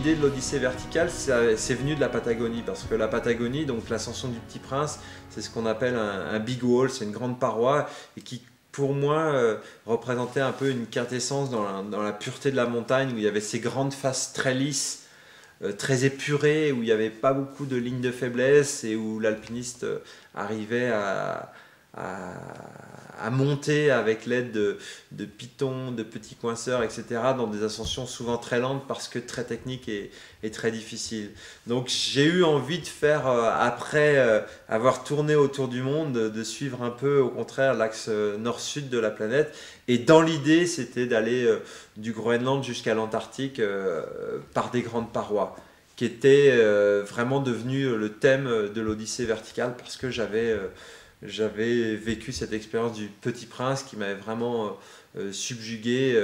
l'idée de l'Odyssée verticale, c'est venu de la Patagonie, parce que la Patagonie, donc l'ascension du Petit Prince, c'est ce qu'on appelle un big wall, c'est une grande paroi, et qui, pour moi, représentait un peu une quintessence dans la pureté de la montagne, où il y avait ces grandes faces très lisses, très épurées, où il n'y avait pas beaucoup de lignes de faiblesse, et où l'alpiniste arrivait à, à monter avec l'aide de pitons, de petits coinceurs, etc., dans des ascensions souvent très lentes parce que très techniques et très difficiles. Donc j'ai eu envie de faire, après avoir tourné autour du monde, de suivre un peu au contraire l'axe nord-sud de la planète. Et dans l'idée, c'était d'aller du Groenland jusqu'à l'Antarctique par des grandes parois, qui était vraiment devenu le thème de l'Odyssée verticale, parce que j'avais vécu cette expérience du Petit Prince qui m'avait vraiment subjugué,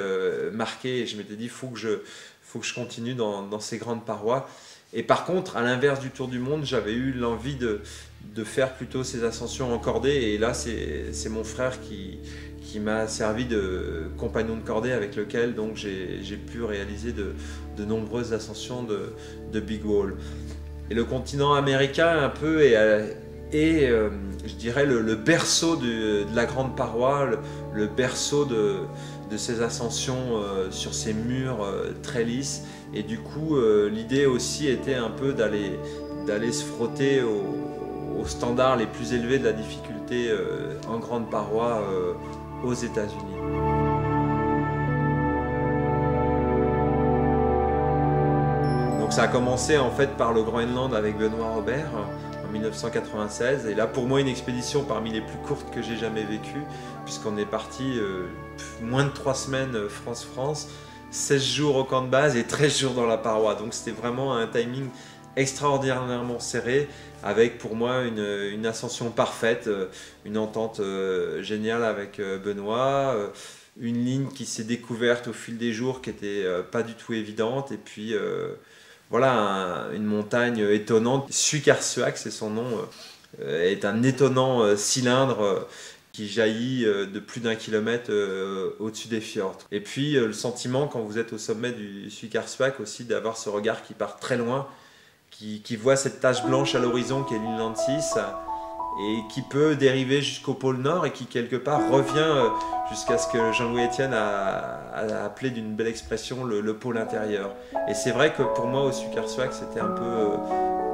marqué, et je m'étais dit, faut que je continue dans ces grandes parois. Et par contre, à l'inverse du Tour du Monde, j'avais eu l'envie de faire plutôt ces ascensions en cordée, et là c'est mon frère qui m'a servi de compagnon de cordée, avec lequel donc j'ai pu réaliser de nombreuses ascensions de Big Wall. Et le continent américain un peu est je dirais le berceau de la grande paroi, le berceau de ces ascensions sur ces murs très lisses. Et du coup, l'idée aussi était un peu d'aller se frotter aux standards les plus élevés de la difficulté en grande paroi aux États-Unis. Donc ça a commencé en fait par le Groenland avec Benoît Robert en 1996, et là pour moi une expédition parmi les plus courtes que j'ai jamais vécues, puisqu'on est parti moins de 3 semaines France-France, 16 jours au camp de base et 13 jours dans la paroi. Donc c'était vraiment un timing extraordinairement serré, avec pour moi une ascension parfaite, une entente géniale avec Benoît, une ligne qui s'est découverte au fil des jours qui était pas du tout évidente, et puis voilà, une montagne étonnante. Suikersuak, c'est son nom, est un étonnant cylindre qui jaillit de plus d'1 kilomètre au-dessus des fjords. Et puis le sentiment quand vous êtes au sommet du Suikersuak aussi, d'avoir ce regard qui part très loin, qui voit cette tache blanche à l'horizon qui est l'Inland 6, et qui peut dériver jusqu'au pôle Nord, et qui quelque part revient jusqu'à ce que Jean-Louis Etienne a appelé d'une belle expression le pôle intérieur. Et c'est vrai que pour moi au Suikersuak, c'était un peu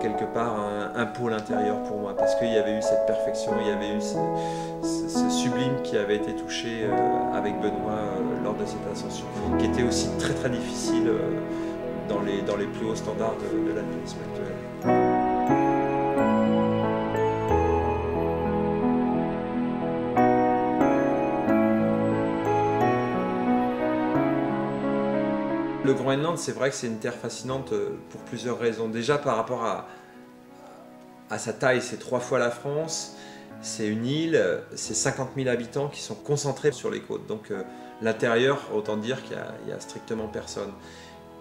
quelque part un pôle intérieur pour moi, parce qu'il y avait eu cette perfection, il y avait eu ce sublime qui avait été touché avec Benoît lors de cette ascension, qui était aussi très très difficile dans les plus hauts standards de l'alpinisme actuel. Le Groenland, c'est vrai que c'est une terre fascinante pour plusieurs raisons. Déjà par rapport à sa taille, c'est 3 fois la France, c'est une île, c'est 50 000 habitants qui sont concentrés sur les côtes. Donc l'intérieur, autant dire qu'il n'y a strictement personne.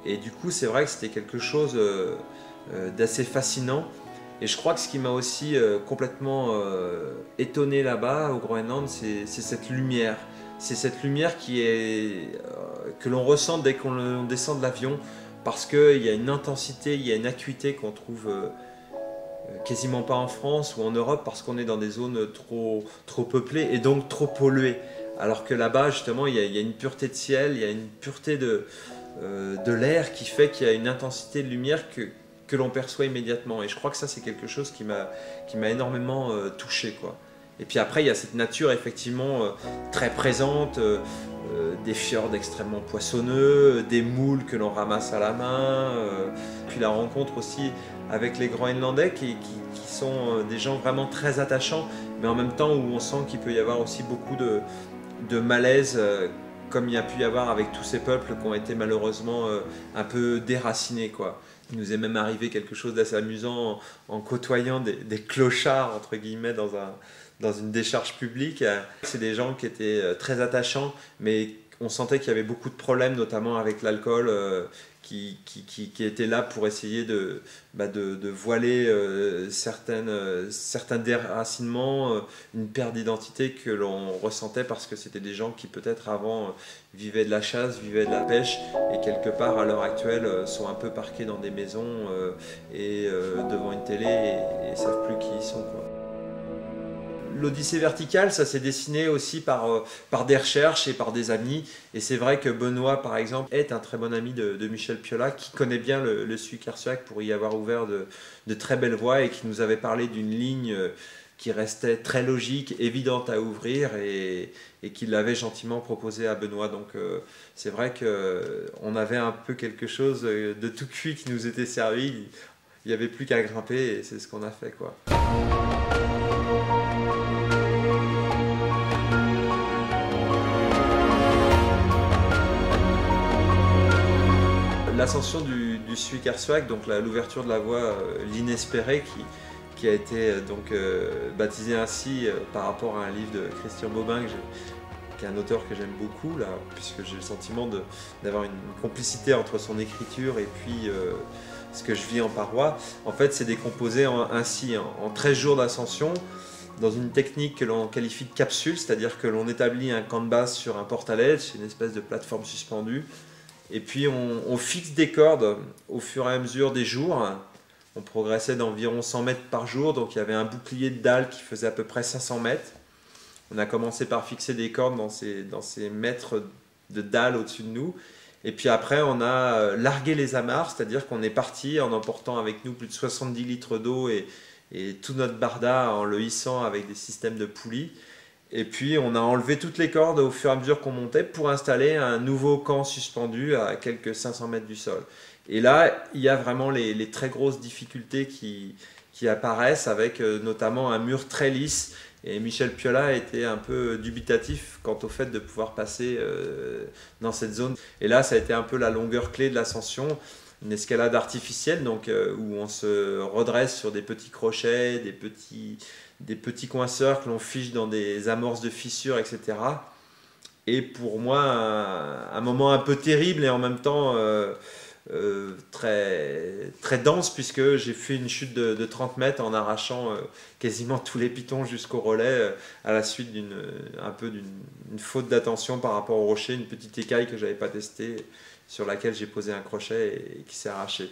Et du coup, c'est vrai que c'était quelque chose d'assez fascinant. Et je crois que ce qui m'a aussi complètement étonné là-bas, au Groenland, c'est cette lumière. C'est cette lumière que l'on ressent dès qu'on descend de l'avion, parce qu'il y a une intensité, il y a une acuité qu'on trouve quasiment pas en France ou en Europe, parce qu'on est dans des zones trop peuplées et donc trop polluées. Alors que là-bas, justement, il y a une pureté de ciel, il y a une pureté de l'air qui fait qu'il y a une intensité de lumière que l'on perçoit immédiatement. Et je crois que ça, c'est quelque chose qui m'a énormément touché, quoi. Et puis après, il y a cette nature effectivement très présente, des fjords extrêmement poissonneux, des moules que l'on ramasse à la main, puis la rencontre aussi avec les Groenlandais qui sont des gens vraiment très attachants, mais en même temps où on sent qu'il peut y avoir aussi beaucoup de malaise, comme il y a pu y avoir avec tous ces peuples qui ont été malheureusement un peu déracinés, quoi. Il nous est même arrivé quelque chose d'assez amusant en côtoyant des clochards, entre guillemets, dans une décharge publique. C'est des gens qui étaient très attachants, mais on sentait qu'il y avait beaucoup de problèmes, notamment avec l'alcool, qui était là pour essayer de voiler certains déracinements, une perte d'identité que l'on ressentait parce que c'était des gens qui peut-être avant vivaient de la chasse, vivaient de la pêche et quelque part à l'heure actuelle sont un peu parqués dans des maisons devant une télé et savent plus qui ils sont, quoi. L'Odyssée verticale, ça s'est dessiné aussi par des recherches et par des amis. Et c'est vrai que Benoît, par exemple, est un très bon ami de Michel Piollat, qui connaît bien le Suikerswijk pour y avoir ouvert de très belles voies et qui nous avait parlé d'une ligne qui restait très logique, évidente à ouvrir et qu'il l'avait gentiment proposé à Benoît. Donc c'est vrai qu'on avait un peu quelque chose de tout cuit qui nous était servi. Il n'y avait plus qu'à grimper et c'est ce qu'on a fait, quoi. L'ascension du Suikerswijk, donc l'ouverture de la voie l'inespéré qui a été baptisé ainsi par rapport à un livre de Christian Bobin qui est un auteur que j'aime beaucoup là, puisque j'ai le sentiment d'avoir une complicité entre son écriture et puis ce que je vis en paroi. En fait, c'est décomposé ainsi en 13 jours d'ascension dans une technique que l'on qualifie de capsule, c'est-à-dire que l'on établit un camp de base sur un portalet, c'est une espèce de plateforme suspendue. Et puis on fixe des cordes au fur et à mesure des jours. On progressait d'environ 100 mètres par jour, donc il y avait un bouclier de dalles qui faisait à peu près 500 mètres. On a commencé par fixer des cordes dans ces mètres de dalles au-dessus de nous. Et puis après, on a largué les amarres, c'est-à-dire qu'on est parti en emportant avec nous plus de 70 litres d'eau et tout notre barda en le hissant avec des systèmes de poulies. Et puis on a enlevé toutes les cordes au fur et à mesure qu'on montait pour installer un nouveau camp suspendu à quelques 500 mètres du sol. Et là, il y a vraiment les très grosses difficultés qui apparaissent avec notamment un mur très lisse. Et Michel Piollat était un peu dubitatif quant au fait de pouvoir passer dans cette zone. Et là, ça a été un peu la longueur clé de l'ascension. Une escalade artificielle donc, où on se redresse sur des petits crochets, des petits coinceurs que l'on fiche dans des amorces de fissures, etc. Et pour moi, un moment un peu terrible et en même temps très, très dense, puisque j'ai fait une chute de 30 mètres en arrachant quasiment tous les pitons jusqu'au relais à la suite d'une faute d'attention par rapport au rocher, une petite écaille que je n'avais pas testée, sur laquelle j'ai posé un crochet et qui s'est arraché.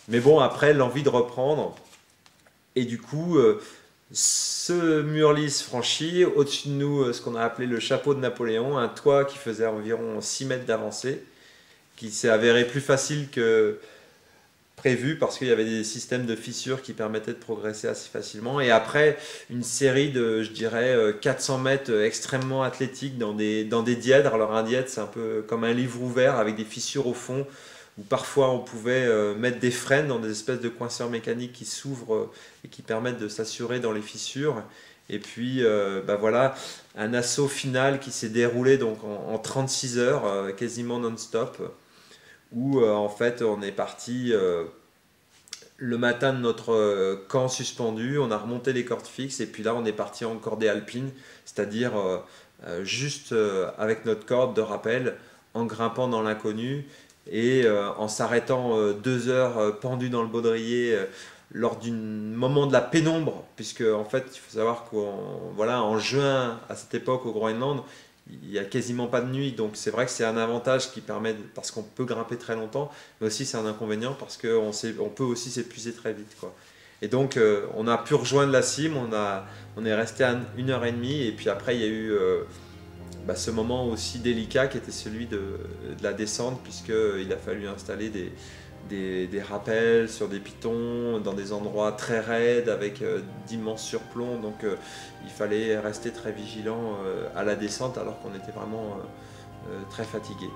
Mais bon, après, l'envie de reprendre. Et du coup, ce mur lisse franchi, au-dessus de nous, ce qu'on a appelé le chapeau de Napoléon, un toit qui faisait environ 6 mètres d'avancée, qui s'est avéré plus facile que prévu parce qu'il y avait des systèmes de fissures qui permettaient de progresser assez facilement. Et après, une série de, je dirais, 400 mètres extrêmement athlétiques dans des dièdres. Alors un dièdre, c'est un peu comme un livre ouvert avec des fissures au fond, où parfois on pouvait mettre des freins dans des espèces de coinceurs mécaniques qui s'ouvrent et qui permettent de s'assurer dans les fissures. Et puis voilà, un assaut final qui s'est déroulé donc en 36 heures, quasiment non-stop, où en fait on est parti le matin de notre camp suspendu, on a remonté les cordes fixes et puis là on est parti en cordée alpine, c'est-à-dire juste avec notre corde de rappel, en grimpant dans l'inconnu et en s'arrêtant 2 heures pendu dans le baudrier lors d'un moment de la pénombre, puisque en fait il faut savoir en juin à cette époque au Groenland, il n'y a quasiment pas de nuit, donc c'est vrai que c'est un avantage qui permet, parce qu'on peut grimper très longtemps, mais aussi c'est un inconvénient parce qu'on peut aussi s'épuiser très vite, quoi. Et donc on a pu rejoindre la cime, on est resté à 1h30 et puis après il y a eu ce moment aussi délicat qui était celui de la descente, puisqu'il a fallu installer des rappels sur des pitons dans des endroits très raides avec d'immenses surplombs, donc il fallait rester très vigilant à la descente alors qu'on était vraiment très fatigué.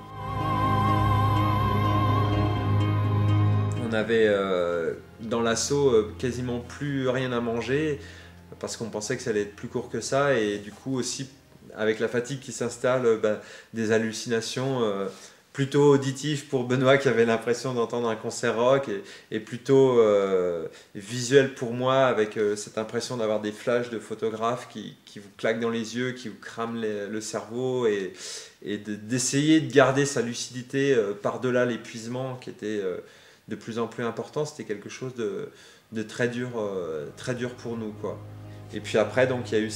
On avait dans l'assaut quasiment plus rien à manger parce qu'on pensait que ça allait être plus court que ça, et du coup aussi avec la fatigue qui s'installe, des hallucinations plutôt auditif pour Benoît qui avait l'impression d'entendre un concert rock et plutôt visuel pour moi avec cette impression d'avoir des flashs de photographes qui vous claquent dans les yeux, qui vous crament le cerveau et d'essayer de garder sa lucidité par-delà l'épuisement qui était de plus en plus important. C'était quelque chose de très dur pour nous, quoi. Et puis après, donc, il y a eu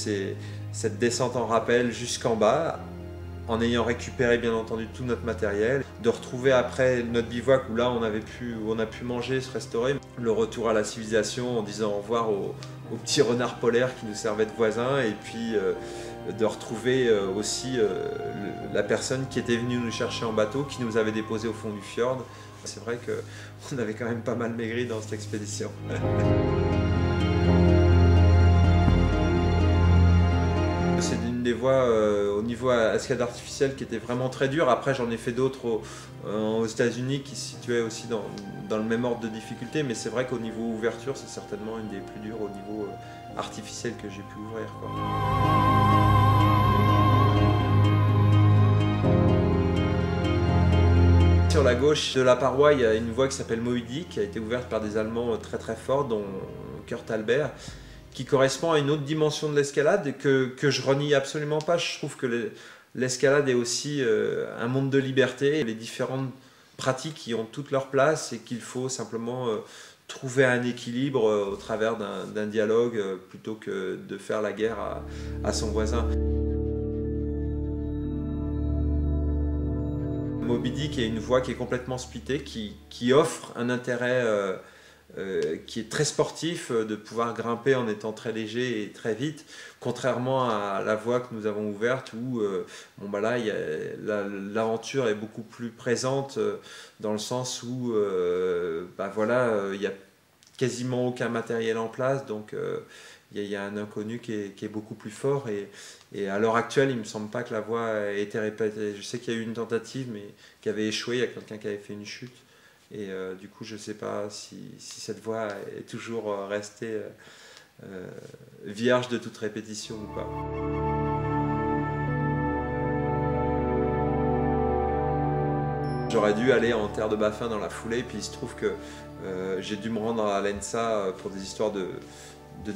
cette descente en rappel jusqu'en bas, en ayant récupéré bien entendu tout notre matériel, de retrouver après notre bivouac où là où on a pu manger, se restaurer, le retour à la civilisation en disant au revoir aux petits renards polaires qui nous servaient de voisins, et puis de retrouver aussi la personne qui était venue nous chercher en bateau, qui nous avait déposé au fond du fjord. C'est vrai qu'on avait quand même pas mal maigri dans cette expédition. C'est une des voies au niveau escalade artificielle qui était vraiment très dure. Après, j'en ai fait d'autres aux États-Unis qui se situaient aussi dans le même ordre de difficulté. Mais c'est vrai qu'au niveau ouverture, c'est certainement une des plus dures au niveau artificiel que j'ai pu ouvrir, quoi. Sur la gauche de la paroi, il y a une voie qui s'appelle Moby Dick, qui a été ouverte par des Allemands très très forts, dont Kurt Albert, qui correspond à une autre dimension de l'escalade que je renie absolument pas. Je trouve que l'escalade est aussi un monde de liberté, et les différentes pratiques qui ont toute leur place et qu'il faut simplement trouver un équilibre au travers d'un dialogue plutôt que de faire la guerre à son voisin. Moby Dick est une voie qui est complètement splittée, qui offre un intérêt qui est très sportif, de pouvoir grimper en étant très léger et très vite, contrairement à la voie que nous avons ouverte où bon, bah là, l'aventure est beaucoup plus présente dans le sens où bah voilà, il n'y a quasiment aucun matériel en place, donc il y a un inconnu qui est beaucoup plus fort, et à l'heure actuelle, il ne me semble pas que la voie ait été répétée. Je sais qu'il y a eu une tentative, mais qui avait échoué, il y a quelqu'un qui avait fait une chute, et du coup, je ne sais pas si cette voie est toujours restée vierge de toute répétition ou pas. J'aurais dû aller en terre de Baffin dans la foulée, puis il se trouve que j'ai dû me rendre à l'ENSA pour des histoires de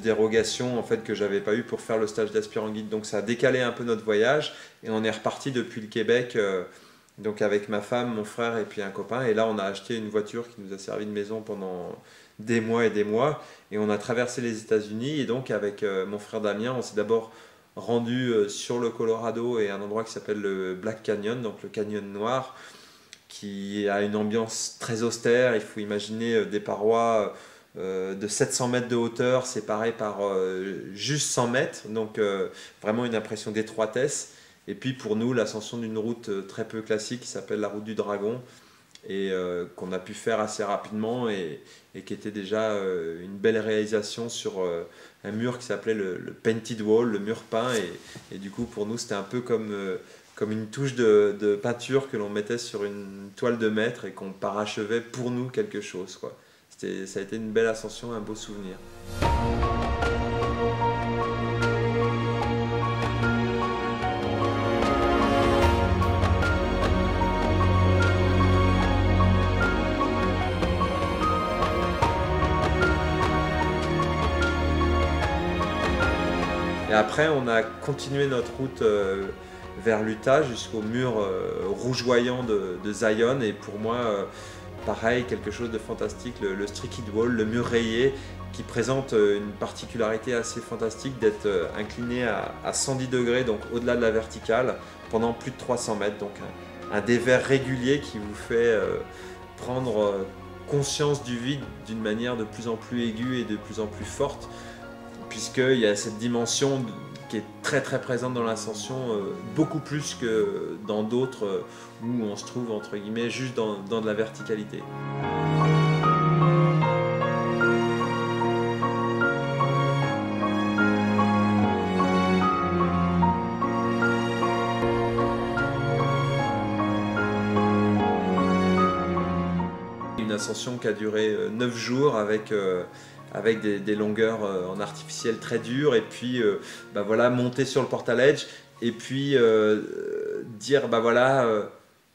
dérogation en fait, que j'avais pas eu pour faire le stage d'aspirant guide. Donc ça a décalé un peu notre voyage, et on est reparti depuis le Québec donc avec ma femme, mon frère et puis un copain. Et là, on a acheté une voiture qui nous a servi de maison pendant des mois et des mois. Et on a traversé les États-Unis. Et donc, avec mon frère Damien, on s'est d'abord rendu sur le Colorado et un endroit qui s'appelle le Black Canyon, donc le canyon noir, qui a une ambiance très austère. Il faut imaginer des parois de 700 mètres de hauteur séparées par juste 100 mètres. Donc, vraiment une impression d'étroitesse. Et puis pour nous, l'ascension d'une route très peu classique qui s'appelle la route du Dragon, et qu'on a pu faire assez rapidement, et qui était déjà une belle réalisation sur un mur qui s'appelait le Painted Wall, le mur peint, et du coup pour nous c'était un peu comme une touche de peinture que l'on mettait sur une toile de maître et qu'on parachevait pour nous quelque chose, quoi. Ça a été une belle ascension, un beau souvenir. Et après, on a continué notre route vers l'Utah jusqu'au mur rougeoyant de Zion. Et pour moi, pareil, quelque chose de fantastique, le Streaked Wall, le mur rayé, qui présente une particularité assez fantastique d'être incliné à 110 degrés, donc au-delà de la verticale, pendant plus de 300 mètres. Donc un dévers régulier qui vous fait prendre conscience du vide d'une manière de plus en plus aiguë et de plus en plus forte, puisqu'il y a cette dimension qui est très très présente dans l'ascension, beaucoup plus que dans d'autres où on se trouve entre guillemets juste dans de la verticalité. Une ascension qui a duré 9 jours avec des longueurs en artificiel très dures, et puis bah voilà, monter sur le Portal Edge, et puis dire bah voilà,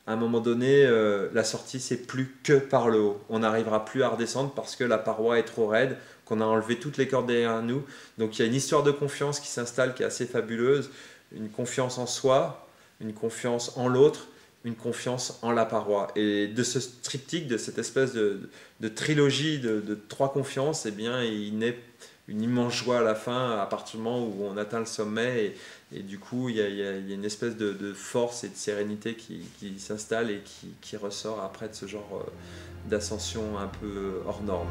à un moment donné, la sortie, c'est plus que par le haut. On n'arrivera plus à redescendre parce que la paroi est trop raide, qu'on a enlevé toutes les cordes derrière nous. Donc il y a une histoire de confiance qui s'installe qui est assez fabuleuse. Une confiance en soi, une confiance en l'autre, une confiance en la paroi. Et de ce triptyque, de cette espèce de trilogie de trois confiances, eh bien, il naît une immense joie à la fin, à partir du moment où on atteint le sommet. Et du coup, il y a une espèce de force et de sérénité qui s'installe et qui ressort après de ce genre d'ascension un peu hors norme.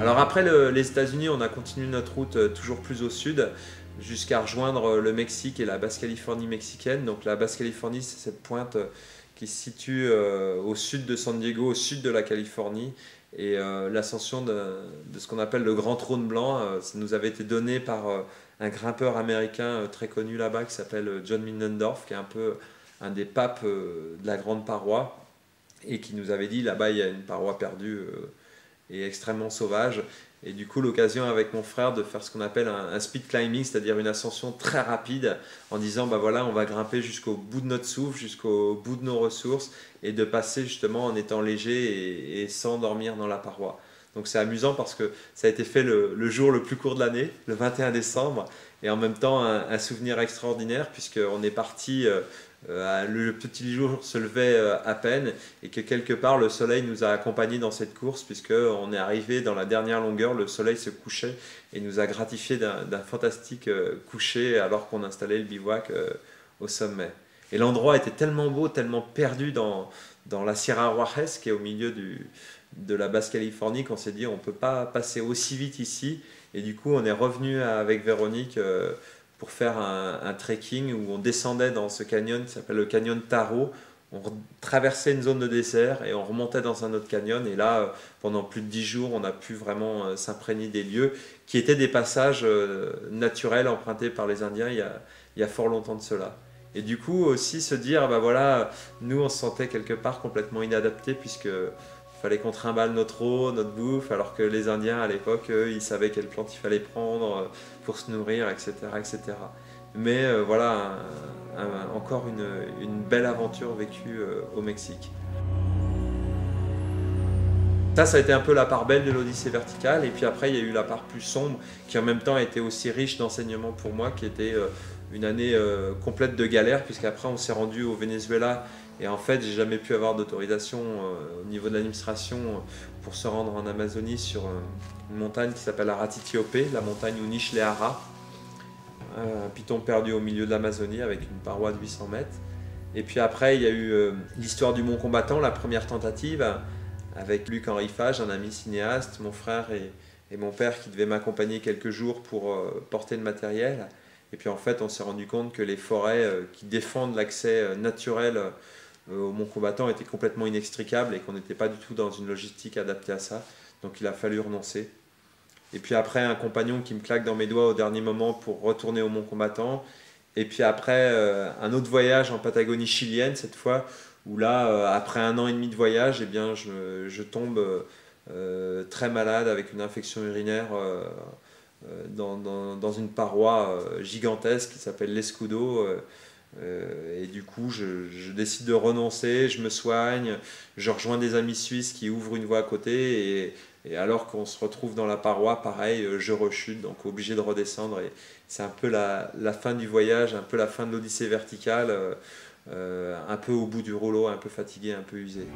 Alors après les États-Unis, on a continué notre route toujours plus au sud jusqu'à rejoindre le Mexique et la Basse-Californie mexicaine. Donc la Basse-Californie, c'est cette pointe qui se situe au sud de San Diego, au sud de la Californie. Et l'ascension de ce qu'on appelle le Grand Trône Blanc, ça nous avait été donné par un grimpeur américain très connu là-bas qui s'appelle John Middendorf, qui est un peu un des papes de la Grande Paroi et qui nous avait dit là-bas il y a une paroi perdue et extrêmement sauvage. Et du coup, l'occasion avec mon frère de faire ce qu'on appelle un speed climbing, c'est-à-dire une ascension très rapide, en disant bah voilà, on va grimper jusqu'au bout de notre souffle, jusqu'au bout de nos ressources, et de passer justement en étant léger et sans dormir dans la paroi. Donc c'est amusant parce que ça a été fait le jour le plus court de l'année, le 21 décembre, et en même temps un souvenir extraordinaire puisqu'on est parti le petit jour se levait à peine et que quelque part le soleil nous a accompagnés dans cette course puisqu'on est arrivé dans la dernière longueur, le soleil se couchait et nous a gratifié d'un fantastique coucher alors qu'on installait le bivouac au sommet. Et l'endroit était tellement beau, tellement perdu dans la Sierra Juárez qui est au milieu de la Basse-Californie qu'on s'est dit on ne peut pas passer aussi vite ici. Et du coup on est revenu avec Véronique pour faire un trekking où on descendait dans ce canyon qui s'appelle le canyon Taro. On traversait une zone de désert et on remontait dans un autre canyon. Et là, pendant plus de 10 jours, on a pu vraiment s'imprégner des lieux qui étaient des passages naturels empruntés par les Indiens il y a fort longtemps de cela. Et du coup, aussi se dire, bah voilà, nous on se sentait quelque part complètement inadaptés puisque fallait qu'on trimballe notre eau, notre bouffe, alors que les Indiens à l'époque, ils savaient quelles plantes il fallait prendre pour se nourrir, etc. etc. Mais voilà, encore une belle aventure vécue au Mexique. Ça a été un peu la part belle de l'Odyssée verticale, et puis après il y a eu la part plus sombre, qui en même temps a été aussi riche d'enseignements pour moi, qui était une année complète de galère, puisqu'après on s'est rendu au Venezuela, et en fait j'ai jamais pu avoir d'autorisation au niveau de l'administration pour se rendre en Amazonie sur une montagne qui s'appelle Aratitiopé, la montagne où niche les haras, un piton perdu au milieu de l'Amazonie avec une paroi de 800 mètres. Et puis après il y a eu l'histoire du Mont Combattant, la première tentative, avec Luc-Henri Fage, un ami cinéaste, mon frère et mon père qui devaient m'accompagner quelques jours pour porter le matériel. Et puis en fait, on s'est rendu compte que les forêts qui défendent l'accès naturel au Mont Combattant étaient complètement inextricables et qu'on n'était pas du tout dans une logistique adaptée à ça. Donc il a fallu renoncer. Et puis après, un compagnon qui me claque dans mes doigts au dernier moment pour retourner au Mont Combattant. Et puis après, un autre voyage en Patagonie chilienne, cette fois, où là, après 1 an et demi de voyage, eh bien, je tombe très malade avec une infection urinaire dans une paroi gigantesque qui s'appelle l'escudo. Et du coup, je décide de renoncer, je me soigne, je rejoins des amis suisses qui ouvrent une voie à côté. Et alors qu'on se retrouve dans la paroi, pareil, je rechute, donc obligé de redescendre. Et c'est un peu la fin du voyage, un peu la fin de l'Odyssée verticale. Un peu au bout du rouleau, un peu fatigué, un peu usé.